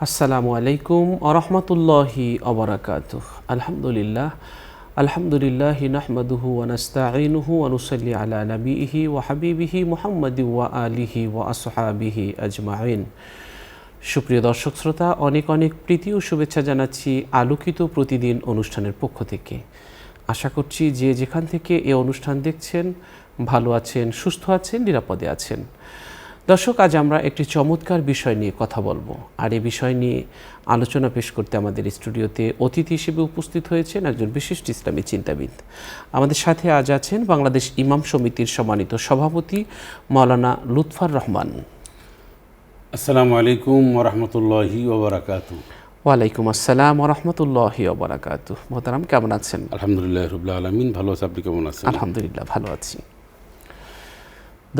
আসসালামু আলাইকুম আরহামতুল্লাহি আবরাকাতুহ। আলহামদুলিল্লাহি নাহমাদুহু ওয়া নাস্তাঈনুহু ওয়া নুসাল্লি আলা নবিহি ওয়া হাবিবিহি মুহাম্মাদি ওয়া আলিহি ওয়া আসহাবিহি আজমাইন। সুপ্রিয় দর্শক শ্রোতা, অনেক অনেক প্রীতি ও শুভেচ্ছা জানাচ্ছি আলোকিত প্রতিদিন অনুষ্ঠানের পক্ষ থেকে। আশা করছি যে যেখান থেকে এ অনুষ্ঠান দেখছেন ভালো আছেন, সুস্থ আছেন, নিরাপদে আছেন। দর্শক, আজ আমরা একটি চমৎকার বিষয় নিয়ে কথা বলবো। আর এই বিষয় নিয়ে আলোচনা পেশ করতে আমাদের স্টুডিওতে অতিথি হিসেবে উপস্থিত হয়েছেন একজন বিশিষ্ট ইসলামী চিন্তাবিদ। আমাদের সাথে আজ আছেন বাংলাদেশ ইমাম সমিতির সম্মানিত সভাপতি মাওলানা লুৎফর রহমান। আসসালামু আলাইকুম ওরহমতুল্লাহি ওবরাকাতু। ওয়ালাইকুম আসসালাম ওরহমতুল্লাহি ওবরাকাতু। মোহতারাম, কেমন আছেন? আলহামদুলিল্লাহ রাব্বিল আলামিন, ভালো আছে। আপনি কেমন আছেন? আলহামদুলিল্লাহ, ভালো আছি।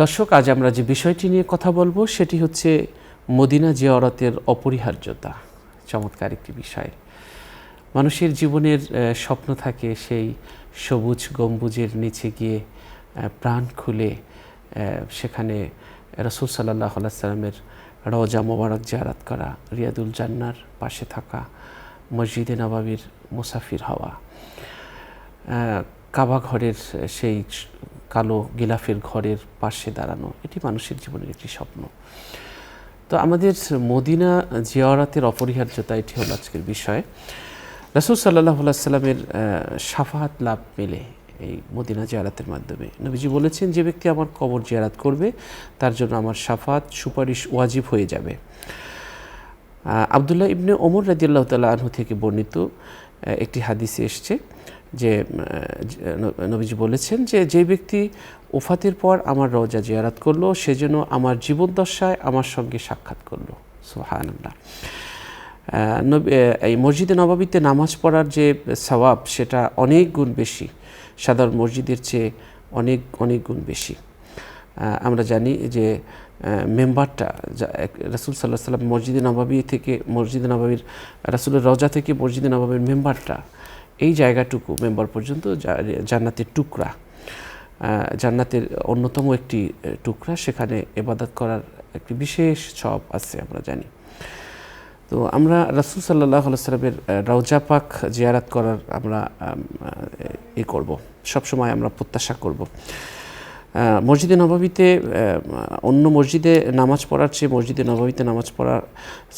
দর্শক, আজ আমরা যে বিষয়টি নিয়ে কথা বলবো সেটি হচ্ছে মদিনা জিয়ারতের অপরিহার্যতা। চমৎকার একটি বিষয়। মানুষের জীবনের স্বপ্ন থাকে সেই সবুজ গম্বুজের নিচে গিয়ে প্রাণ খুলে সেখানে রাসূল সাল্লাল্লাহু আলাইহি সাল্লামের রওজা মোবারক জিয়ারত করা, রিয়াদুল জান্নার পাশে থাকা, মসজিদে নববীর মুসাফির হওয়া, কাবা ঘরের সেই কালো গিলাফের ঘরের পাশে দাঁড়ানো, এটি মানুষের জীবনের একটি স্বপ্ন। তো আমাদের মদিনা জিয়ারতের অপরিহার্যতা, এটি হলো আজকের বিষয়। রাসূল সাল্লাল্লাহু আলাইহি সাল্লামের শাফাআত লাভ মেলে এই মদিনা জিয়ারতের মাধ্যমে। নবীজি বলেছেন, যে ব্যক্তি আমার কবর জিয়ারত করবে তার জন্য আমার শাফাআত সুপারিশ ওয়াজিব হয়ে যাবে। আব্দুল্লাহ ইবনে ওমর রাদিয়াল্লাহু তাআলা আনহু থেকে বর্ণিত একটি হাদিসে এসছে যে নবীজি বলেছেন যে যে ব্যক্তি ওফাতের পর আমার রওজা জিয়ারত করলো সে যেন আমার জীবদ্দশায় আমার সঙ্গে সাক্ষাৎ করলো। সুবহানাল্লাহ। এই মসজিদে নববীতে নামাজ পড়ার যে সওয়াব সেটা অনেক গুণ বেশি, সাধারণ মসজিদের চেয়ে অনেক অনেক গুণ বেশি। আমরা জানি যে মেম্বারটা রাসূল সাল্লাল্লাহু আলাইহি সাল্লাম মসজিদে নববী থেকে মসজিদে নববীর রাসূলের রওজা থেকে মসজিদে নববীর মেম্বারটা, এই জায়গাটুকু মেম্বার পর্যন্ত জান্নাতের টুকরা, জান্নাতের অন্যতম একটি টুকরা, সেখানে ইবাদত করার একটি বিশেষ সওয়াব আছে আমরা জানি। তো আমরা রাসূল সাল্লাল্লাহু আলাইহি সাল্লামের রওজা পাক জিয়ারত করার আমরা করব, সবসময় আমরা প্রত্যাশা করব। মসজিদে নববীতে অন্য মসজিদে নামাজ পড়ার চেয়ে মসজিদে নববীতে নামাজ পড়ার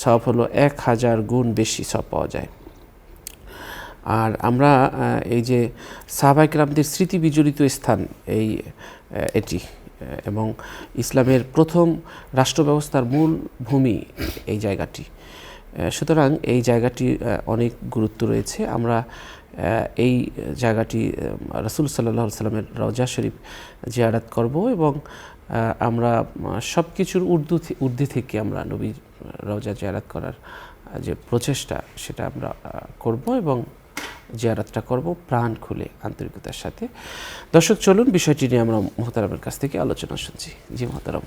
সওয়াব হলো 1000 গুণ বেশি সওয়াব পাওয়া যায়। আর আমরা এই যে সাহাবায়ে কেরামদের স্মৃতি বিজড়িত স্থান এটি, এবং ইসলামের প্রথম রাষ্ট্র ব্যবস্থার মূল ভূমি এই জায়গাটি, সুতরাং এই জায়গাটি অনেক গুরুত্ব রয়েছে। আমরা এই জায়গাটি রাসূল সাল্লাল্লাহু আলাইহি সাল্লামের রওজা শরীফ জিয়ারত করব এবং আমরা সব কিছুর ঊর্ধ্বে থেকে আমরা নবীর রওজা জিয়ারত করার যে প্রচেষ্টা সেটা আমরা করব এবং জিয়ারতটা করব প্রাণ খুলে, আন্তরিকতার সাথে। দর্শক, চলুন বিষয়টি নিয়ে আমরা মুহতারামের কাছ থেকে আলোচনা শুনছি। জি মুহতারাম।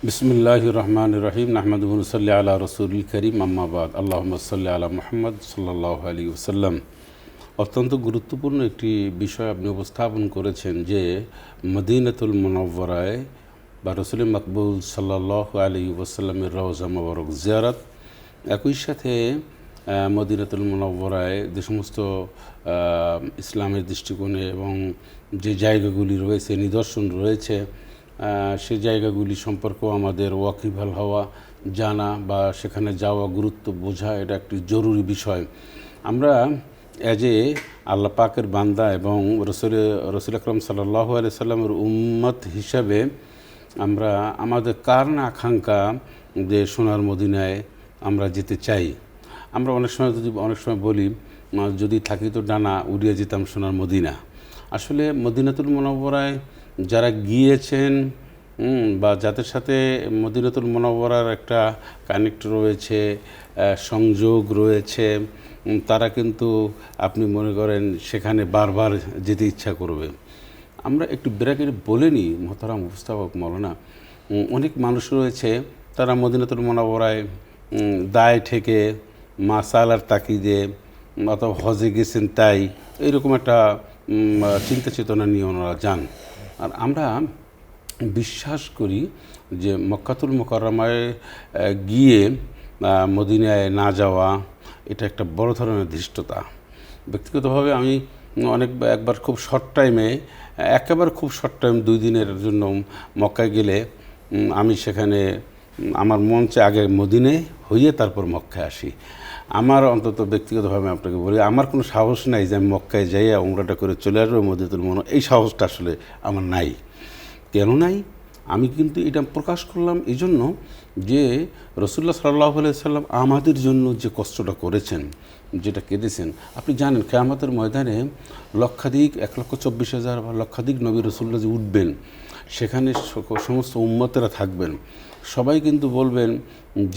বিসমিল্লাহির রহমানির রহিম। নাহমাদুহু ওয়া নুসাল্লি আলা রাসূলিল কারীম, আম্মা বাদ। আল্লাহুম্মা সাল্লি আলা মুহাম্মদ সাল্লাল্লাহু আলাইহি ওয়াসাল্লাম। অত্যন্ত গুরুত্বপূর্ণ একটি বিষয় আপনি উপস্থাপন করেছেন যে মদিনাতুল মুনাওয়ারায় বা রাসূল মাকবুল সাল্লাল্লাহু আলাইহি ওয়াসাল্লামের রওজা মোবারক জিয়ারত, একই সাথে মদিনাতুল মুনাওয়ারায় যে সমস্ত ইসলামের দৃষ্টিকোণে এবং যে জায়গাগুলি রয়েছে, নিদর্শন রয়েছে, সেই জায়গাগুলি সম্পর্কেও আমাদের ওয়াকিবহাল হওয়া, জানা বা সেখানে যাওয়া, গুরুত্ব বোঝা, এটা একটি জরুরি বিষয়। আমরা এজ এ আল্লাহ পাকের বান্দা এবং রসুল আকরাম সাল্লাল্লাহু আলাইহি সাল্লামের উম্মত হিসাবে আমরা আমাদের কার না আকাঙ্ক্ষা যে সোনার মদিনায় আমরা যেতে চাই। আমরা অনেক সময় বলি, যদি থাকি তো ডানা উড়িয়ে যেতাম সোনার মদিনা। আসলে মদিনাতুল মুনাওয়ারায় যারা গিয়েছেন বা যাদের সাথে মদিনাতুল মুনাওয়ারার একটা কানেক্ট রয়েছে, সংযোগ রয়েছে, তারা কিন্তু আপনি মনে করেন সেখানে বারবার যেতে ইচ্ছা করবে। আমরা একটু ব্রেকের বলে নিই মোহতারাম উপস্থাপক মাওলানা, অনেক মানুষ রয়েছে তারা মদিনাতুল মুনাওয়ারায় দায় থেকে মাসালার তাকিদে অথবা হজে গেছেন তাই এরকম একটা চিন্তা চেতনা নিয়ে ওনারা যান। আর আমরা বিশ্বাস করি যে মক্কাতুল মুকাররমায় গিয়ে মদিনায় না যাওয়া এটা একটা বড় ধরনের ধৃষ্টতা। ব্যক্তিগতভাবে আমি একবার খুব শর্ট টাইমে, একেবারে খুব শর্ট টাইম 2 দিনের জন্য মক্কায় গেলে আমি সেখানে আমার মন চায় আগে মদিনায় হইয়ে তারপর মক্কায় আসি। আমার অন্তত ব্যক্তিগতভাবে আপনাকে বলি, আমার কোনো সাহস নাই যে আমি মক্কায় যাইয়া উমরাটা করে চলে আসবো মদিনাতুল মুনাওয়ারা, এই সাহসটা আসলে আমার নাই। কেন নাই? আমি কিন্তু এটা প্রকাশ করলাম এই জন্য যে রাসূলুল্লাহ সাল্লাল্লাহু আলাইহি সাল্লাম আমাদের জন্য যে কষ্টটা করেছেন, যেটা কেঁদেছেন, আপনি জানেন কিয়ামতের ময়দানে লক্ষাধিক 1,24,000 বা লক্ষাধিক নবী রাসূলুল্লাহ যে উঠবেন, সেখানে সমস্ত উম্মতেরা থাকবেন, সবাই কিন্তু বলবেন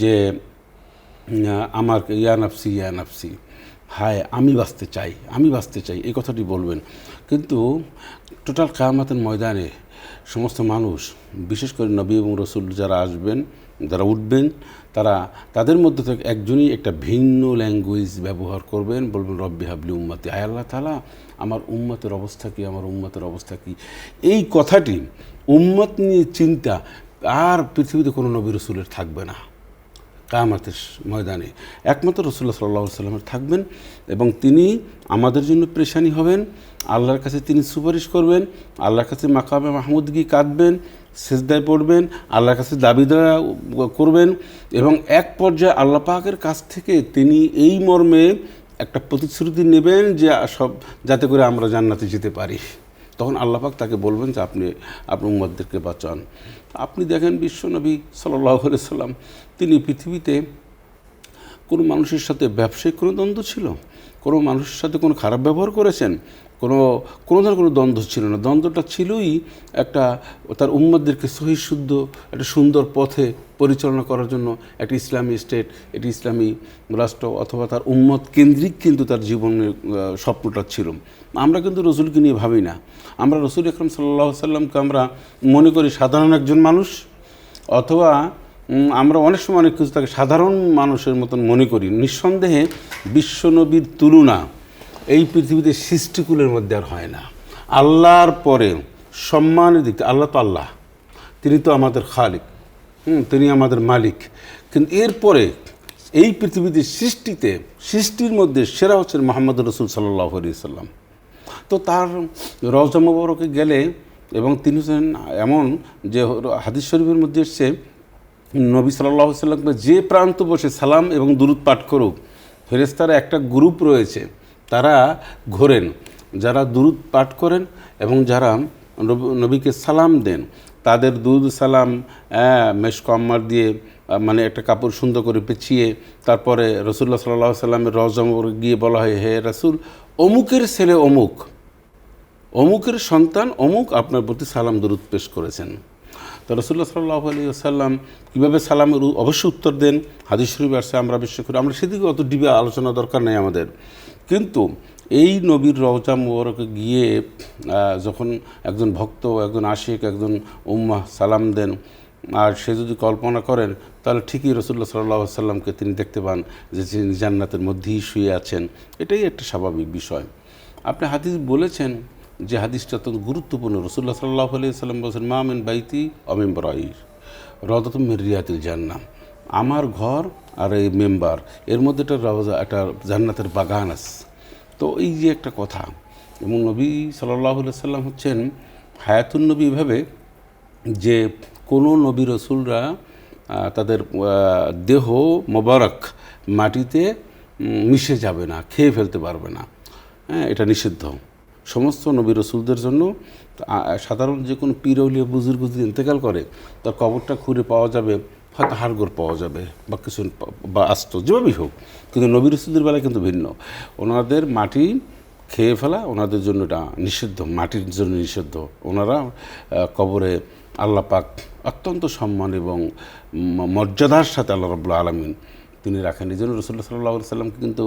যে আমার ইয়া নাফসি ইয়া নাফসি, হায় আমি বাঁচতে চাই, আমি বাঁচতে চাই, এই কথাটি বলবেন। কিন্তু টোটাল কিয়ামতের ময়দানে সমস্ত মানুষ, বিশেষ করে নবী এবং রসুল যারা আসবেন, যারা উঠবেন, তাদের মধ্যে থেকে একজনই একটা ভিন্ন ল্যাঙ্গুয়েজ ব্যবহার করবেন, বলবেন রব্বি হাবলি উম্মতি, আয় আল্লাহ তাআলা আমার উম্মতের অবস্থা কী, আমার উম্মতের অবস্থা কী। এই কথাটি, উম্মত নিয়ে চিন্তা আর পৃথিবীতে কোনো নবী রসুলের থাকবে না কিয়ামতের ময়দানে, একমাত্র রাসূলুল্লাহ সাল্লাল্লাহু আলাইহি ওয়াসাল্লাম থাকবেন এবং তিনি আমাদের জন্য পেরেশানি হবেন, আল্লাহর কাছে তিনি সুপারিশ করবেন, আল্লাহর কাছে মাকামে মাহমুদ গিয়ে কাঁদবেন, সিজদায় পড়বেন, আল্লাহর কাছে দাবি দেওয়া করবেন এবং এক পর্যায়ে আল্লাহ পাকের কাছ থেকে তিনি এই মর্মে একটা প্রতিশ্রুতি নেবেন যে যাতে করে আমরা জান্নাতে যেতে পারি। তখন আল্লাহ পাক তাকে বলবেন যে আপনি আপনার উম্মতদেরকে বাঁচান। আপনি দেখেন বিশ্বনবী সাল্লাল্লাহু আলাইহি ওয়াসাল্লাম, তিনি পৃথিবীতে কোনো মানুষের সাথে ব্যবসায়িক কোনো দ্বন্দ্ব ছিল, কোনো মানুষের সাথে কোনো খারাপ ব্যবহার করেছেন, কোনো ধরনের কোনো দ্বন্দ্ব ছিল না। দ্বন্দ্বটা ছিলই একটা তার উম্মতদেরকে সহি শুদ্ধ একটা সুন্দর পথে পরিচালনা করার জন্য একটা ইসলামী স্টেট, একটি ইসলামী রাষ্ট্র অথবা তার উম্মত কেন্দ্রিক কিন্তু তার জীবনের স্বপ্নটা ছিল। আমরা কিন্তু রসুলকে নিয়ে ভাবি না। আমরা রসুল আকরাম সাল্লাল্লাহু আলাইহি ওয়াসাল্লামকে আমরা মনে করি সাধারণ একজন মানুষ, অথবা আমরা অনেক সময় অনেক কিছু তাকে সাধারণ মানুষের মতন মনে করি। নিঃসন্দেহে বিশ্বনবীর তুলনা এই পৃথিবীতে সৃষ্টিকুলের মধ্যে আর হয় না। আল্লাহর পরে সম্মানের দিক, আল্লাহ তো আল্লাহ, তিনি তো আমাদের খালিক, তিনি আমাদের মালিক, কিন্তু এরপরে এই পৃথিবীতে সৃষ্টির মধ্যে সেরা হচ্ছেন মুহাম্মদ রাসূল সাল্লাল্লাহু আলাইহি ওয়াসাল্লাম। তো তার রওজা মুবারকে গেলে, এবং তিনি হচ্ছেন এমন যে হাদিস শরীফের মধ্যে এসছে, নবী সাল্লাল্লাহু আলাইহি ওয়াসাল্লামকে যে প্রান্ত বসে সালাম এবং দুরূদ পাঠ করুক, ফেরেশতারা একটা গ্রুপ রয়েছে, তারা ঘোরেন, যারা দুরূদ পাঠ করেন এবং যারা নবীকে সালাম দেন, তাদের দুরূদ সালাম মেশক আম্মার দিয়ে, মানে একটা কাপড় সুন্দর করে পেঁচিয়ে, তারপরে রাসূলুল্লাহ সাল্লাল্লাহু আলাইহি ওয়াসাল্লামের রওজা মুবারকে গিয়ে বলা হয়, হে রাসূল, অমুকের ছেলে অমুক, অমুকের সন্তান অমুক আপনার প্রতি সালাম দুরূদ পেশ করেছেন। তো রাসূলুল্লাহ সাল্লাল্লাহু আলাইহি ওয়াসাল্লাম কীভাবে সালামের অবশ্য উত্তর দেন, হাদিস শরীফে আসছে, আমরা বিশ্বাস করি। আমরা সেদিকে অত ডিবে আলোচনা দরকার নেই আমাদের। কিন্তু এই নবীর রওজা মুবারকে গিয়ে যখন একজন ভক্ত, একজন আশিক, একজন উম্মাহ সালাম দেন, আর সে যদি কল্পনা করেন, তাহলে ঠিকই রাসূলুল্লাহ সাল্লাল্লাহু আলাইহি ওয়াসাল্লামকে তিনি দেখতে পান যে তিনি জান্নাতের মধ্যেই শুয়ে আছেন। এটাই একটা স্বাভাবিক বিষয়। আপনি হাদিস বলেছেন যে হাদিসটা অত্যন্ত গুরুত্বপূর্ণ। রাসূলুল্লাহ সাল্লাল্লাহু আলাইহি ওয়াসাল্লাম বলেছেন, মা মিন বাইতি ওয়া মিনবারি রাওদাতুম মিন রিয়াদিল জান্নাহ, আমার ঘর আর এই মেম্বার এর মধ্যে একটা রওজা, একটা জান্নাতের বাগান আছে। তো এই যে একটা কথা, এবং নবী সাল্লাল্লাহু আলাইহি ওয়াসাল্লাম হচ্ছেন হায়াতুন নবী, এভাবে যে কোনো নবী রসুলরা তাদের দেহ মোবারক মাটিতে মিশে যাবে না, খেয়ে ফেলতে পারবে না, এটা নিষিদ্ধ সমস্ত নবী রসুলদের জন্য। সাধারণ যে কোনো পীর আউলিয়া বুজুর্গ যদি ইন্তেকাল করে, তার কবরটা খুঁড়ে পাওয়া যাবে, হয়তো হাড়গোড় পাওয়া যাবে বা কিছু বা আস্ত, যেভাবেই হোক, কিন্তু নবী রসুলদের বেলায় কিন্তু ভিন্ন। ওনাদের মাটি খেয়ে ফেলা ওনাদের জন্য এটা নিষিদ্ধ, মাটির জন্য নিষিদ্ধ। ওনারা কবরে আল্লাহ পাক অত্যন্ত সম্মান এবং মর্যাদার সাথে আল্লাহ রাব্বুল আলামিন তিনি রাখেন। এই জন্য রাসূলুল্লাহ সাল্লাল্লাহু আলাইহি ওয়াসাল্লামকে কিন্তু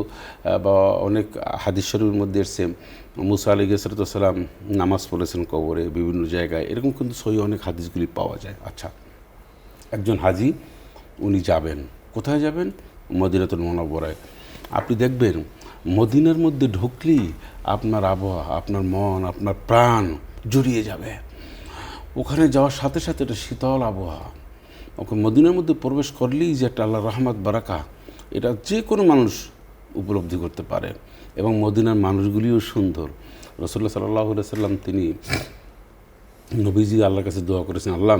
বা অনেক হাদিস শরীফের মধ্যে এসেছে, মুসা আলাইহিস সালাম নামাজ পড়েছেন কবরে বিভিন্ন জায়গায়, এরকম কিন্তু সহি অনেক হাদিসগুলি পাওয়া যায়। আচ্ছা, একজন হাজি উনি যাবেন, কোথায় যাবেন? মদিনাতুল মুনাওয়ারায়। আপনি দেখবেন মদিনার মধ্যে ঢুকলেই আপনার আবহাওয়া, আপনার মন, আপনার প্রাণ জুড়িয়ে যাবে। ওখানে যাওয়ার সাথে সাথে একটা শীতল আবহাওয়া, ওকে মদিনার মধ্যে প্রবেশ করলেই যে একটা আল্লাহর রহমত বারাকা, এটা যে কোনো মানুষ উপলব্ধি করতে পারে। এবং মদিনার মানুষগুলিও সুন্দর। রাসূলুল্লাহ সাল্লাল্লাহু আলাইহি সাল্লাম তিনি নবীজি আল্লাহর কাছে দোয়া করেছেন, আল্লাহ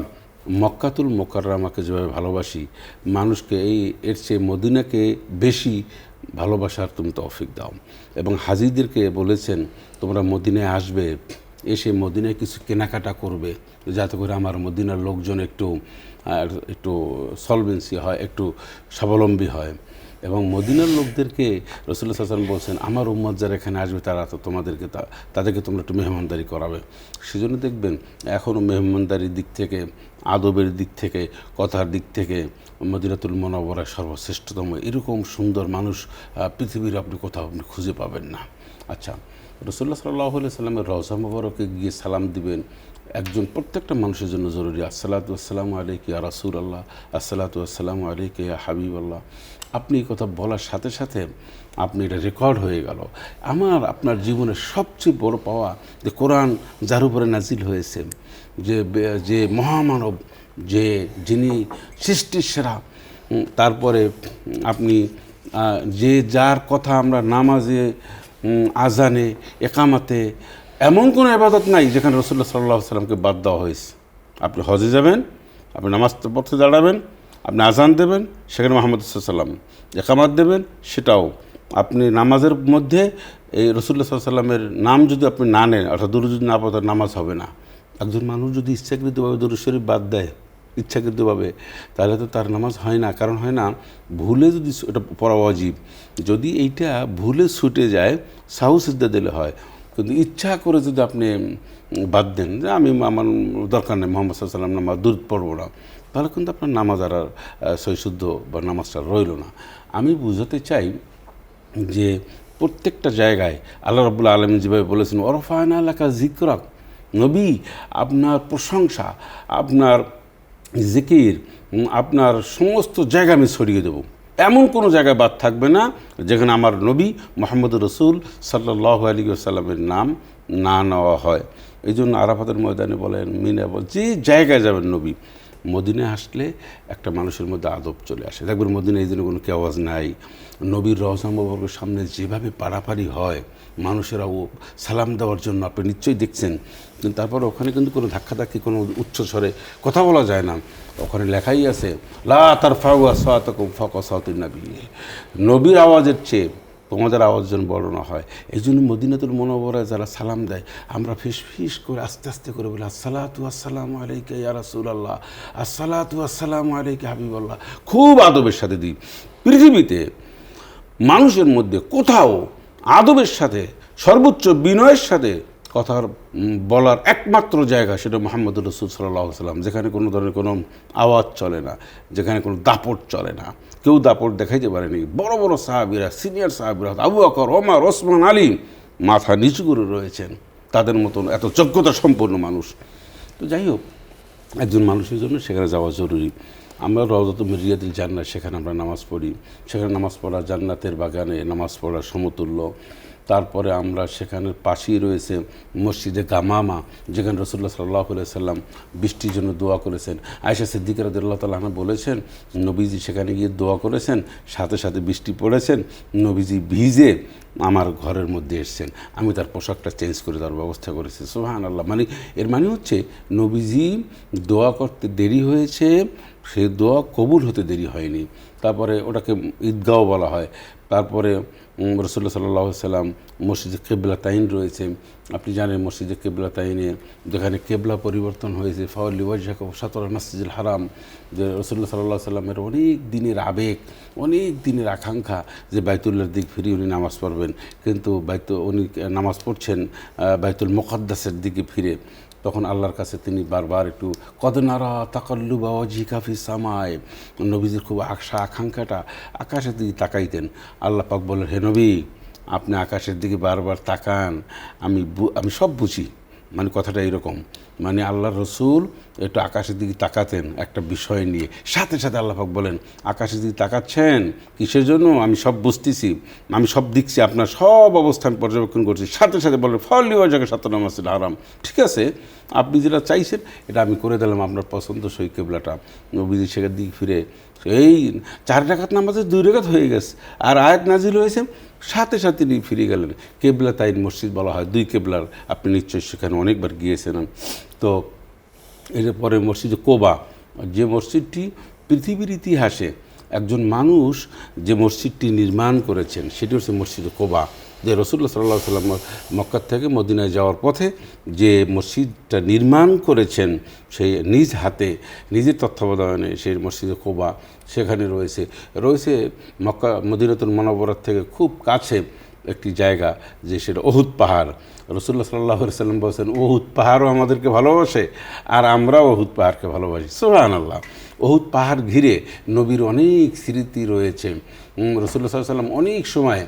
মক্কাতুল মুকাররমাকে যেভাবে ভালোবাসি, মানুষকে এর চেয়ে মদিনাকে বেশি ভালোবাসার তুমি তৌফিক দাও। এবং হাজিদেরকে বলেছেন তোমরা মদিনায় আসবে, এসে মদিনায় কিছু কেনাকাটা করবে, যাতে করে আমার মদিনার লোকজন একটু সলভেন্সি হয়, একটু স্বাবলম্বী হয়। এবং মদিনার লোকদেরকে রাসূলুল্লাহ সাল্লাল্লাহু আলাইহি ওয়াসাল্লাম বলছেন, আমার উম্মত যারা এখানে আসবে তারা তো তাদেরকে তোমরা একটু মেহমানদারি করাবে। সেজন্য দেখবেন এখনও মেহমানদারির দিক থেকে, আদবের দিক থেকে, কথার দিক থেকে মদিনাতুল মুনাওয়ারা সর্বশ্রেষ্ঠতম। এরকম সুন্দর মানুষ পৃথিবীর আপনি কোথাও খুঁজে পাবেন না। আচ্ছা, রাসূলুল্লাহ সাল্লাল্লাহু আলাইহি ওয়াসাল্লামের রওজা মুবারকে গিয়ে সালাম দিবেন একজন প্রত্যেকটা মানুষের জন্য জরুরি। আসসালাতু ওয়াসসালামু আলাইকা ইয়া রাসূলুল্লাহ, আসসালাতু ওয়াসসালামু আলাইকা ইয়া হাবিবাল্লাহ। আপনি এই কথা বলার সাথে সাথে আপনি এটা রেকর্ড হয়ে গেল। আপনার জীবনের সবচেয়ে বড় পাওয়া যে কোরআন যার উপরে নাজিল হয়েছে, যে মহামানব, যিনি সৃষ্টির সেরা, তারপরে আপনি যার কথা আমরা নামাজে, আজানে, একামাতে, এমন কোনো ইবাদত নাই যেখানে রাসূলুল্লাহ সাল্লাল্লাহু আলাইহি ওয়াসাল্লামকে বাদ দেওয়া হয়েছে। আপনি হজে যাবেন, আপনি নামাজ পড়তে দাঁড়াবেন, আপনি আজান দেবেন, সেখানে মুহাম্মদ সাল্লাল্লাহু আলাইহি ওয়াসাল্লাম, একামাত দেবেন, সেটাও আপনি নামাজের মধ্যে এই রাসূলুল্লাহ সাল্লাল্লাহু আলাইহি ওয়াসাল্লামের নাম যদি আপনি না নেন, অর্থাৎ দুরূদ যদি না পড়েন, নামাজ হবে না। একজন মানুষ যদি ইচ্ছাকৃতভাবে দুরূদ শরীফ বাদ দেয়, ইচ্ছাকৃতভাবে, তাহলে তো তার নামাজ হয় না। কারণ হয় না, ভুলে যদি এটা পড়া ওয়াজিব, যদি এইটা ভুলে ছুটে যায় সাহু সিজদা দিলে হয়। কিন্তু ইচ্ছা করে যদি আপনি বাদ দেন যে আমার দরকার নেই, মুহাম্মদ সাল্লাল্লাহু আলাইহি ওয়াসাল্লাম নামাজ দুরূদ পড়বো না, তাহলে কিন্তু আপনার নামাজ আর সহিশুদ্ধ বা নামাজটা রইল না। আমি বুঝাতে চাই যে প্রত্যেকটা জায়গায় আল্লাহ রাব্বুল আলামিন যেভাবে বলেছেন, ওয়ারফা'না লাকা যিকরাক, নবী আপনার প্রশংসা, আপনার জিকির, আপনার সমস্ত জায়গা আমি ছড়িয়ে দেব। এমন কোনো জায়গায় বাদ থাকবে না যেখানে আমার নবী মুহাম্মদ রাসূল সাল্লাল্লাহু আলাইহি ওয়াসাল্লামের নাম না নেওয়া হয়। এই জন্য আরাফাতের ময়দানে বলেন, মিনা বলেন, যে জায়গায় যাবেন নবী, মদিনায় আসলে একটা মানুষের মধ্যে আদব চলে আসে। দেখবেন মদিনায় এই জন্য কোনো কেওয়াজ নাই। নবীর রওজা মুবারকের সামনে যেভাবে পাড়াপাড়ি হয় মানুষেরা সালাম দেওয়ার জন্য, আপনি নিশ্চয়ই দেখছেন। কিন্তু তারপরে ওখানে কিন্তু কোনো ধাক্কাধাক্কি, কোনো উচ্চ স্বরে কথা বলা যায় না। ওখানে লেখাই আছে, লা তারফাউ আসওয়াতাকুম ফাওকা সাওতিন নবী, নবীর আওয়াজের চেয়ে তোমাদের আওয়াজ যেন বড় না হয়। এই জন্য মদিনাতুল মুনাওয়ারায় যারা সালাম দেয়, আমরা ফিস করে আস্তে আস্তে করে বলি, আসসালাতু ওয়াসসালামু আলাইকা ইয়া রাসূলুল্লাহ, আসসালাতু ওয়াসসালামু আলাইকা হাবিবাল্লাহ। খুব আদবের সাথে দিই। পৃথিবীতে মানুষের মধ্যে কোথাও আদবের সাথে, সর্বোচ্চ বিনয়ের সাথে কথার বলার একমাত্র জায়গা, সেটা মুহাম্মদুর রাসূল সাল্লাল্লাহু আলাইহি ওয়াসাল্লাম, যেখানে কোনো ধরনের কোনো আওয়াজ চলে না, যেখানে কোনো দাপট চলে না। কেউ দাপট দেখাইতে পারেনি। বড় বড় সাহাবীরা, সিনিয়র সাহাবীরা, আবু বকর, ওমর, ওসমান, আলী মাথা নিচু করে রয়েছেন, তাদের মতন এত যোগ্যতা সম্পন্ন মানুষ। তো যাই হোক, একজন মানুষের জন্য সেখানে যাওয়া জরুরি। আমরা রওজাতুল রিয়াদিল জান্নাত, সেখানে আমরা নামাজ পড়ি। সেখানে নামাজ পড়া জান্নাতের বাগানে নামাজ পড়ার সমতুল্য। তারপরে আমরা সেখানের পাশেই রয়েছে মসজিদে গামামা, যেখানে রাসূলুল্লাহ সাল্লাল্লাহু আলাইহি ওয়াসাল্লাম বৃষ্টির জন্য দোয়া করেছেন। আয়েশা সিদ্দিকা রাদিয়াল্লাহু তাআলা আনহা বলেছেন, নবীজি সেখানে গিয়ে দোয়া করেছেন, সাথে সাথে বৃষ্টি পড়েছেন, নবীজি ভিজে আমার ঘরের মধ্যে এসেছেন, আমি তার পোশাকটা চেঞ্জ করে দেওয়ার ব্যবস্থা করেছি। সুবহানাল্লাহ। মানে এর মানে হচ্ছে নবীজি দোয়া করতে দেরি হয়েছে, সে দোয়া কবুল হতে দেরি হয়নি। তারপরে ওটাকে ঈদগাহ বলা হয়। তারপরে রাসূলুল্লাহ সাল্লাল্লাহু আলাইহি ওয়াসাল্লাম মসজিদে কিবলাতাইন রয়েছে। আপনি জানেন মসজিদে কিবলাতাইনে যেখানে কেবলা পরিবর্তন হয়েছে, ফাওয়াল্লি ওয়াজহাকা শাতরাল মাসজিদুল হারাম, যে রাসূলুল্লাহ সাল্লাল্লাহু আলাইহি ওয়াসাল্লামের অনেক দিনের আবেগ, অনেক দিনের আকাঙ্ক্ষা যে বাইতুল্লাহর দিক ফিরে উনি নামাজ পড়বেন। কিন্তু উনি নামাজ পড়ছেন বাইতুল মুকাদ্দাসের দিকে ফিরে। তখন আল্লাহর কাছে তিনি বারবার একটু কদ নারা তাকাল্লুবা ওয়াজহিকা ফিস সামায়, নবীজির খুব আকাঙ্ক্ষাটা আকাশের দিকে তাকাইতেন। আল্লাহ পাক বললেন, হে নবী, আপনি আকাশের দিকে বারবার তাকান, আমি সব বুঝি, মানে কথাটা এরকম, মানে আল্লাহ রসুল একটু আকাশের দিকে তাকাতেন একটা বিষয় নিয়ে, সাথে সাথে আল্লাহ পাক বলেন আকাশের দিকে তাকাচ্ছেন কিসের জন্য, আমি সব বুঝতেছি, আমি সব দেখছি, আপনার সব অবস্থান পর্যবেক্ষণ করছি, সাথে সাথে বলেন ফলি ওয়া জায়গায় সাত নামাজের হারাম, ঠিক আছে আপনি যেটা চাইছেন এটা আমি করে দিলাম, আপনার পছন্দ সই কেবলাটা। নবীজি সেখান দিকে ফিরে এই 4 রাকাত নামাজের 2 রাকাত হয়ে গেছে, আর আয়াত নাজিল হয়েছে, সাথে সাথে তিনি ফিরে গেলেন। কেবলা তাইন মসজিদ বলা হয়, 2 কেবলার, আপনি নিশ্চয়ই সেখানে অনেকবার গিয়েছেন। তো এরপরে মসজিদে কোবা, যে মসজিদটি পৃথিবীর ইতিহাসে একজন মানুষ যে মসজিদটি নির্মাণ করেছেন সেটি হচ্ছে মসজিদে কোবা, যে রসুল্লাহ সাল্লাল্লাহু আলাইহি ওয়াসাল্লাম মক্কা থেকে মদিনায় যাওয়ার পথে যে মসজিদটা নির্মাণ করেছেন সেই নিজ হাতে নিজের তত্ত্বাবধানে সেই মসজিদে কোবা সেখানে রয়েছে মক্কা মদিনাতুল মুনাওয়ারার থেকে খুব কাছে একটি জায়গা, যে সেটা উহুদ পাহাড়। রসুল্লাহ সাল্লাল্লাহু আলাইহি ওয়াসাল্লাম বলছেন উহুদ পাহাড়ও আমাদেরকে ভালোবাসে আর আমরাও উহুদ পাহাড়কে ভালোবাসি, সুবহানাল্লাহ। উহুদ পাহাড় ঘিরে নবীর অনেক স্মৃতি রয়েছে। রসুল্লাহ সাল্লাল্লাহু আলাইহি ওয়াসাল্লাম অনেক সময়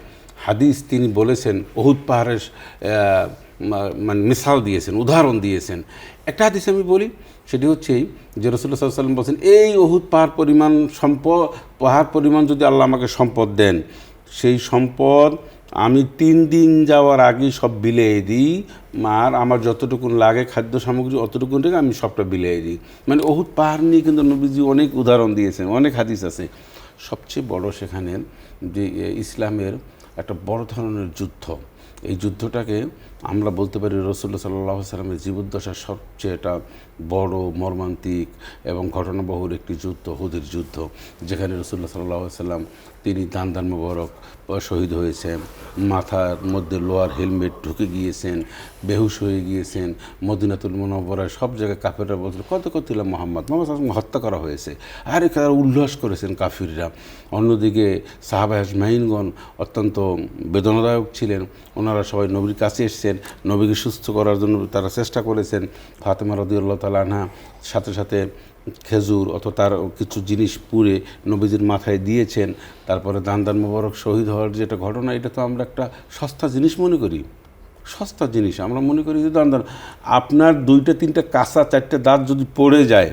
হাদিস তিনি বলেছেন উহুদ পাহাড়ের মানে মিসাল দিয়েছেন, উদাহরণ দিয়েছেন। একটা হাদিস আমি বলি, সেটি হচ্ছে যে রসুল্লাহ সাল্লাল্লাহু আলাইহি ওয়াসাল্লাম বলছেন এই উহুদ পাহাড় পরিমাণ যদি আল্লাহ আমাকে সম্পদ দেন, সেই সম্পদ আমি 3 দিন যাওয়ার আগে সব বিলিয়ে দিই, আর আমার যতটুকুন লাগে খাদ্য সামগ্রী অতটুকুন থেকে আমি সবটা বিলিয়ে দিই। মানে উহুদ পাহাড় নিয়ে কিন্তু নবীজি অনেক উদাহরণ দিয়েছেন, অনেক হাদিস আছে। সবচেয়ে বড় সেখানে যে ইসলামের একটা বড় ধরনের যুদ্ধ, এই যুদ্ধটাকে আমরা বলতে পারি রসুল্লাহ সাল্লাল্লাহু আলাইহি ওয়াসাল্লামের জীবদ্দশার সবচেয়ে একটা বড় মর্মান্তিক এবং ঘটনাবহুল একটি যুদ্ধ, উহুদের যুদ্ধ, যেখানে রসুল্লাহ সাল্লাল্লাহু আলাইহি ওয়াসাল্লাম তিনি দান মোবারক শহীদ হয়েছেন, মাথার মধ্যে লোহার হেলমেট ঢুকে গিয়েছেন, বেহুশ হয়ে গিয়েছেন। মদিনাতুল মুনাওয়ারায় সব জায়গায় কাফেররা বলছিল কত কতিলা মোহাম্মদ হত্যা করা হয়েছে, আর এখানে উল্লাস করেছেন কাফিররা। অন্যদিকে সাহাবা আজমাইনগণ অত্যন্ত বেদনাদায়ক ছিলেন, ওনারা সবাই নবীর কাছে এসেছেন, নবীকে সুস্থ করার জন্য তারা চেষ্টা করেছেন। ফাতেমা রাদিয়াল্লাহু তাআলা আনহা সাথে সাথে খেজুর অথবা তার কিছু জিনিস পুড়ে নবীজির মাথায় দিয়েছেন। তারপরে দান মোবারক শহীদ হওয়ার যেটা ঘটনা, এটা তো আমরা একটা সস্তা জিনিস মনে করি, সস্তা জিনিস আমরা মনে করি যে দান। আপনার 2টা 3টা কাঁচা 4টে দাঁত যদি পড়ে যায়,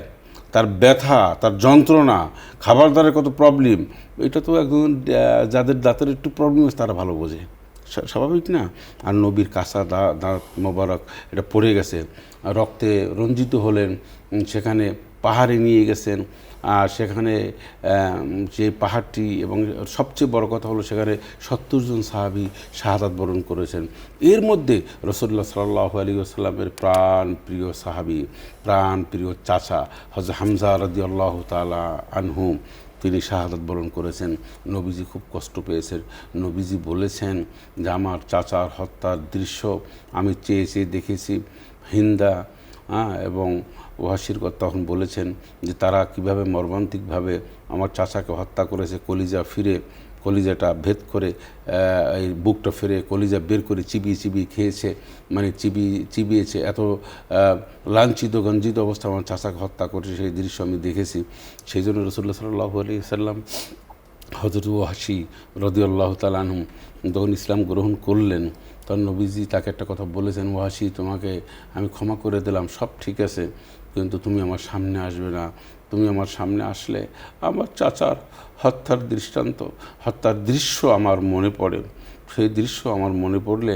তার ব্যথা, তার যন্ত্রণা, খাবার দাবারের কত প্রবলেম, এটা তো একদম যাদের দাঁতের একটু প্রবলেম আছে তারা ভালো বোঝে, স্বাভাবিক না? আর নবীর কাঁচা দাঁত মোবারক এটা পড়ে গেছে, রক্তে রঞ্জিত হলেন, সেখানে পাহাড়ে নিয়ে গেছেন, আর সেখানে যে পাহাড়টি, এবং সবচেয়ে বড় কথা হলো সেখানে 70 জন সাহাবী শাহাদাত বরণ করেছেন। এর মধ্যে রাসূলুল্লাহ সাল্লাল্লাহু আলাইহি ওয়াসাল্লামের প্রাণ প্রিয় সাহাবী, প্রাণ প্রিয় চাচা হযরত হামজা রাদিয়াল্লাহু তাআলা আনহু, তিনি শাহাদাত বরণ করেছেন। নবীজি খুব কষ্ট পেয়েছেন। নবীজি বলেছেন যে আমার চাচার হত্যার দৃশ্য আমি চেয়ে চেয়ে দেখেছি। হিন্দা এবং ওয়াসির কথা তখন বলেছেন যে তারা কিভাবে মর্মান্তিকভাবে আমার চাচাকে হত্যা করেছে, কলিজাটা ভেদ করে, এই বুকটা ফিরে কলিজা বের করে চিবিয়ে চিবিয়ে খেয়েছে, মানে চিবিয়েছে। এত লাঞ্ছিত গঞ্জিত অবস্থা আমার চাচাকে হত্যা করেছে, সেই দৃশ্য আমি দেখেছি। সেই জন্য রাসূলুল্লাহ সাল্লাল্লাহু আলাইহি ওয়াসাল্লাম হযরত ওয়াহশী রাদিয়াল্লাহু তাআলা আনহু যখন ইসলাম গ্রহণ করলেন, তখন নবীজি তাকে একটা কথা বলেছেন, ওয়াহশী তোমাকে আমি ক্ষমা করে দিলাম, সব ঠিক আছে, কিন্তু তুমি আমার সামনে আসবে না। তুমি আমার সামনে আসলে আমার চাচার হত্যার দৃশ্য আমার মনে পড়ে, সেই দৃশ্য আমার মনে পড়লে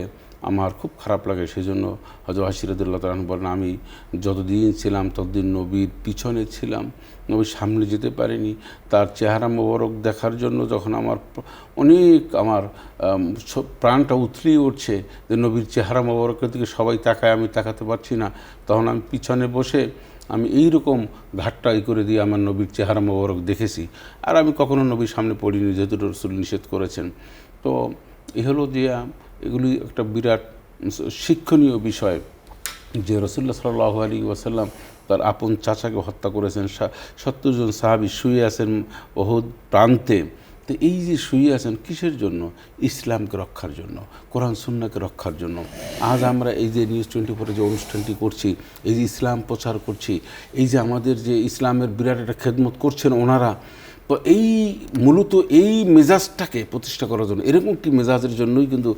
আমার খুব খারাপ লাগে। সেই জন্য হযরত ওয়াহশী রাদিয়াল্লাহু তাআলা বলেন আমি যতদিন ছিলাম ততদিন নবীর পিছনে ছিলাম, নবীর সামনে যেতে পারিনি। তার চেহারা মোবারক দেখার জন্য যখন আমার প্রাণটা উথলিয়ে উঠছে যে নবীর চেহারা মোবারকের দিকে সবাই তাকায়, আমি তাকাতে পারছি না, তখন আমি পিছনে বসে আমি এইরকম ঘাটটা করে দিয়ে আমার নবীর চেহারা মোবারক দেখেছি। আর আমি কখনো নবীর সামনে পড়িনি, যেহেতু রাসূল নিষেধ করেছেন। তো এ হলো যে এগুলি একটা বিরাট শিক্ষণীয় বিষয় যে রাসূলুল্লাহ সাল্লাল্লাহু আলাইহি ওয়াসাল্লাম তার আপন চাচাকে হত্যা করেছেন। 70 জন সাহাবী শুয়ে আছেন উহুদ প্রান্তে। তো এই যে শুয়ে আছেন কিসের জন্য? ইসলামকে রক্ষার জন্য, কোরআন সুন্নাহকে রক্ষার জন্য। আজ আমরা এই যে নিউজ 24 যে অনুষ্ঠানটি করছি, এই যে ইসলাম প্রচার করছি, এই যে আমাদের যে ইসলামের বিরাট একটা খেদমত করছেন ওনারা, তো এই মূলত এই মেজাজটাকে প্রতিষ্ঠা করার জন্য, এরকম একটি মেজাজের জন্যই কিন্তু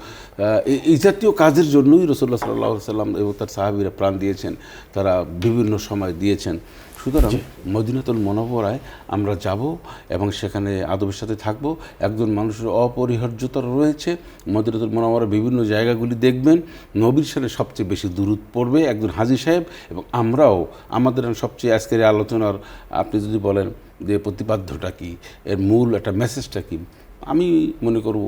এই জাতীয় কাজের জন্যই রাসূলুল্লাহ সাল্লাল্লাহু আলাইহি ওয়াসাল্লাম এবং তার সাহাবীরা প্রাণ দিয়েছেন, তারা বিভিন্ন সময় দিয়েছেন। সুতরাং মদিনাতুল মুনাওয়ারায় আমরা যাব এবং সেখানে আদবের সাথে থাকব। একজন মানুষের অপরিহার্যতা রয়েছে। মদিনাতুল মুনাওয়ারার বিভিন্ন জায়গাগুলি দেখবেন, নবীর সাথে সবচেয়ে বেশি দুরূদ পড়বে একজন হাজী সাহেব, এবং আমরাও আমাদের সবচেয়ে আজকের আলোচনার আপনি যদি বলেন যে প্রতিপাদ্যটা কী, এর মূল একটা মেসেজটা কী, আমি মনে করব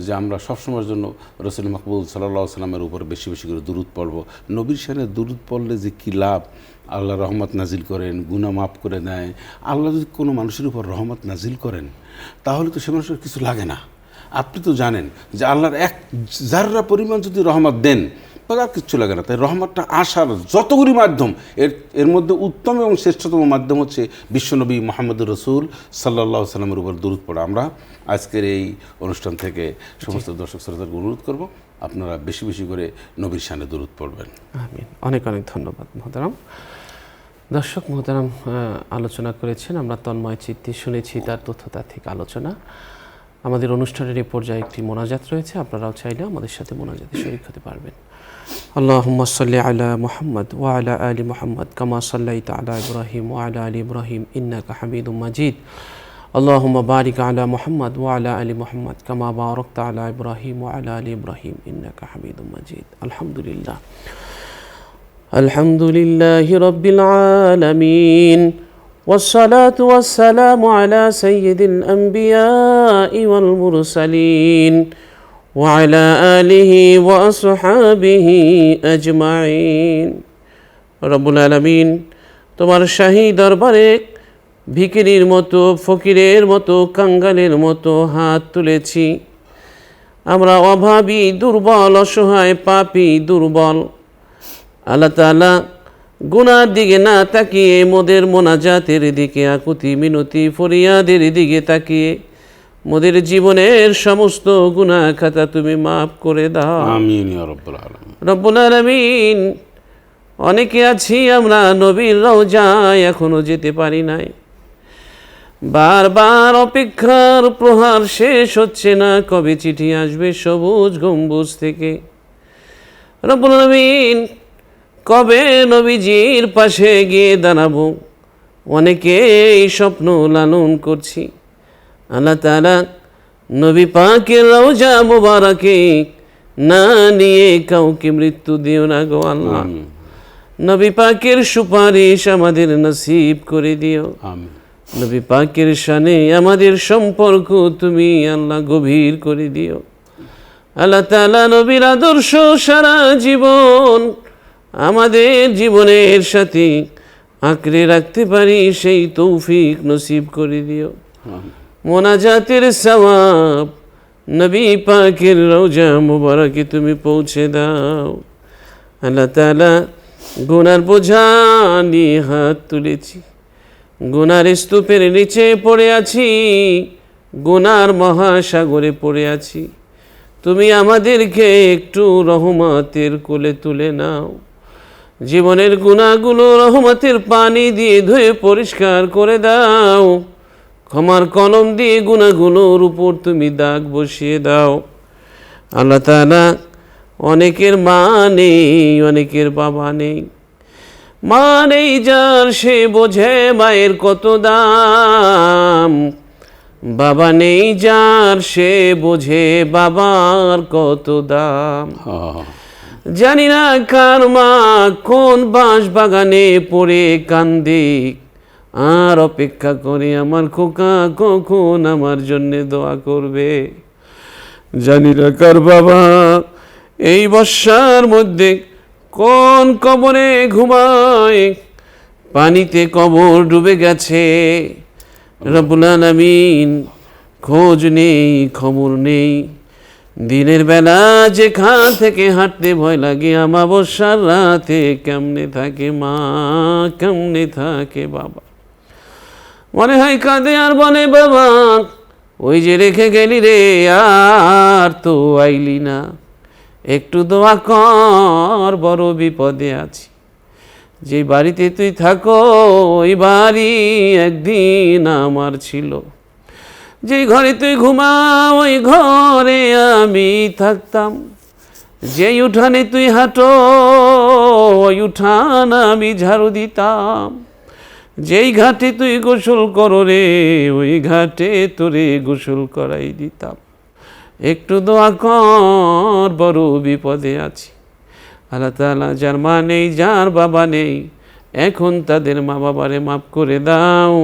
যে আমরা সবসময়ের জন্য রাসূল মাকবুল সাল্লাল্লাহু আলাইহি ওয়াসাল্লামের উপর বেশি বেশি করে দুরূদ পড়ব। নবীর সাথে দুরূদ পড়লে যে কী লাভ, আল্লাহ রহমত নাজিল করেন, গুনাহ মাফ করে দেয়। আল্লাহ যদি কোনো মানুষের উপর রহমত নাজিল করেন তাহলে তো সে মানুষের কিছু লাগে না। আপনি তো জানেন যে আল্লাহর এক যাররা পরিমাণ যদি রহমত দেন তাহলে আর কিচ্ছু লাগে না। তাই রহমতটা আসার যতগুলি মাধ্যম, এর মধ্যে উত্তম এবং শ্রেষ্ঠতম মাধ্যম হচ্ছে বিশ্বনবী মুহাম্মদুর রাসূল সাল্লাল্লাহু আলাইহি ওয়াসাল্লামের উপর দুরূদ পড়া। আমরা আজকের এই অনুষ্ঠান থেকে সমস্ত দর্শক শ্রোতাকে অনুরোধ করব আপনারা বেশি বেশি করে নবীর শানে দুরূদ পড়বেন। আমিন। অনেক অনেক ধন্যবাদ মোহতারাম। দর্শক মোহতারাম আলোচনা করেছেন, আমরা তন্ময় চিত্তে শুনেছি তার তথ্যতাত্ত্বিক আলোচনা। আমাদের অনুষ্ঠানের এই পর্যায়ে একটি মোনাজাত রয়েছে, আপনারাও চাইলে আমাদের সাথে মোনাজাতে শরীক হতে পারবেন। আল্লাহুম্মা সাল্লি আলা মুহাম্মদ ওয়া আলা আলি মুহাম্মদ কামা সাল্লাইতা আলা ইব্রাহিম ওয়া আলা আলি ইব্রাহিম ইন্নাকা হামিদুম মাজিদ। আল্লাহুম্মা বারিক আলা মুহাম্মদ ওয়া আলা আলি মুহাম্মদ কামা বারাকতা আলা ইব্রাহিম ওয়া আলা আলি ইব্রাহিম ইন্নাকা হামিদুম মাজিদ। আলহামদুলিল্লাহ। আলহামদুলিল্লাহি রাব্বিল আলামিন والصلاة والسلام على سيد الأنبياء والمرسلين وعلى آله وأصحابه أجمعين। রব্বুল আলামিন, তোমার শাহী দরবারে ভিখিরির মতো, ফকিরের মতো, কাঙ্গালের মতো হাত তুলেছি। আমরা অভাবী, দুর্বল, অসহায়, পাপী, দুর্বল। আল্লাহ তাআলা গুনার দিকে না তাকিয়ে মোদের মোনাজাতের দিকে, আকুতি মিনতি ফরিয়াদের দিকে তাকিয়ে মোদের জীবনের সমস্ত গুনাহ খাতা তুমি মাফ করে দাও। আমিন ইয়া রাব্বুল আলামিন। রব্বুল আলামিন, অনেকে আছি আমরা নবীর রওজায় এখনো যেতে পারি নাই। বারবার অপেক্ষার প্রহার শেষ হচ্ছে না, কবে চিঠি আসবে সবুজ গম্বুজ থেকে। রব্বুল আলামিন, কবে নবীজির পাশে গিয়ে দাঁড়াবো, অনেকেই স্বপ্ন লালন করছি। আল্লাহ তাআলা, নবী পাকের রওজা মুবারকে না নিয়ে কাউকে মৃত্যু দিও না গো আল্লাহ। নবী পাকের সুপারিশ আমাদের নসিব করে দিও। আমিন। নবী পাকের শানে আমাদের সম্পর্ক তুমি আল্লাহ গভীর করে দিও। আল্লাহ তাআলা, নবীর আদর্শ সারা জীবন আমাদের জীবনের সাথে আঁকড়ে রাখতে পারি সেই তৌফিক নসিব করে দিও। মোনাজাতের সওয়াব নবী পাকের রওজা মুবারকে তুমি পৌঁছে দাও। আল্লাহ তাআলা, গুনার বোঝা নিয়ে হাত তুলেছি, গুনার স্তূপের নিচে পড়ে আছি, গুনার মহাসাগরে পড়ে আছি। তুমি আমাদেরকে একটু রহমতের কোলে তুলে নাও। জীবনের গুনাহগুলো রহমতের পানি দিয়ে ধুয়ে পরিষ্কার করে দাও। ক্ষমার কলম দিয়ে গুনাহগুলোর উপর তুমি দাগ বসিয়ে দাও। আল্লাহ তাআলা, অনেকের মা নেই, অনেকের বাবা নেই। মা নেই যার, সে বোঝে মায়ের কত দাম। বাবা নেই যার, সে বোঝে বাবার কত দাম। জানি না কার মা কোন বাঁশ বাগানে পড়ে কান্দে আর অপেক্ষা করে আমার খোকা কখন আমার জন্য দোয়া করবে। জানি না কার বাবা এই বর্ষার মধ্যে কোন কবরে ঘুমায়, পানিতে কবর ডুবে গেছে। রব্বুল আলামিন, খোঁজ নেই, খবর নেই। দিনের বেলা যেখান থেকে হাঁটতে ভয় লাগে, আমাবস্যার রাতে কেমনে থাকে মা, কেমনে থাকে বাবা। মনে হয় কাঁদে আর বলে, বাবা ওই যে রেখে গেলি রে, আর তো আইলি না, একটু দোয়া কর, বড় বিপদে আছি। যে বাড়িতে তুই থাকো ওই বাড়ি একদিন আমার ছিল। যেই ঘরে তুই ঘুমাও ওই ঘরে আমি থাকতাম, যেই উঠানে তুই হাঁটো ওই উঠান আমি ঝাড়ু দিতাম, যেই ঘাটে তুই গোসল করো রে ওই ঘাটে তোরে গোসল করাই দিতাম। একটু দোয়া কর, বড় বিপদে আছি। আল্লাহ তাআলা যার মা নেই, যার বাবা নেই, এখন তাদের মা বাবারে মাফ করে দাও।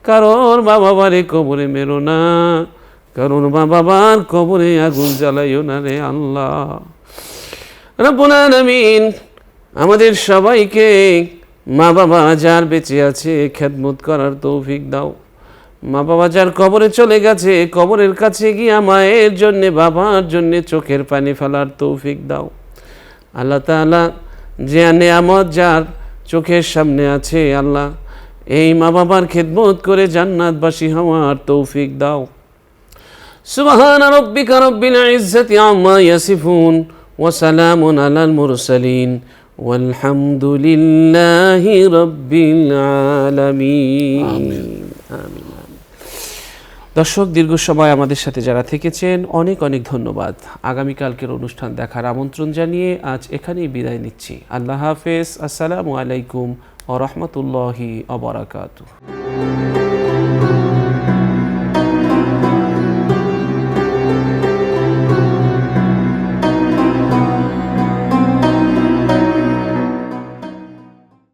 কারোর মা বাবারে কবরে মেরো না, কারোর মা বাবার কবরে আগুন জ্বালাইও না রে আল্লাহ। রব্বুল আলামিন আমাদের সবাইকে মা বাবা যার বেঁচে আছে খেদমত করার তৌফিক দাও। মা বাবা যার কবরে চলে গেছে, কবরের কাছে গিয়ে মায়ের জন্যে বাবার জন্যে চোখের পানি ফেলার তৌফিক দাও। আল্লাহ তাআলা যে নেয়ামত যার চোখের সামনে আছে, আল্লাহ এই মা বাবার খেদমত করে জান্নাতবাসী হওয়ার তৌফিক দাও। সুবহান রাব্বিকা রাব্বিল ইজ্জাতি আম্মা ইয়াসিফুন ওয়া সালামুন আলাল মুরসালিন ওয়ালহামদুলিল্লাহি রাব্বিল আলামিন। আমিন আমিন। দর্শক, দীর্ঘ সময় আমাদের সাথে যারা থেকেছেন অনেক অনেক ধন্যবাদ। আগামীকালকের অনুষ্ঠান দেখার আমন্ত্রণ জানিয়ে আজ এখানেই বিদায় নিচ্ছি। আল্লাহ হাফেজ। আসসালামু আলাইকুম ওয়া রাহমাতুল্লাহি ওয়া বারাকাতুহু।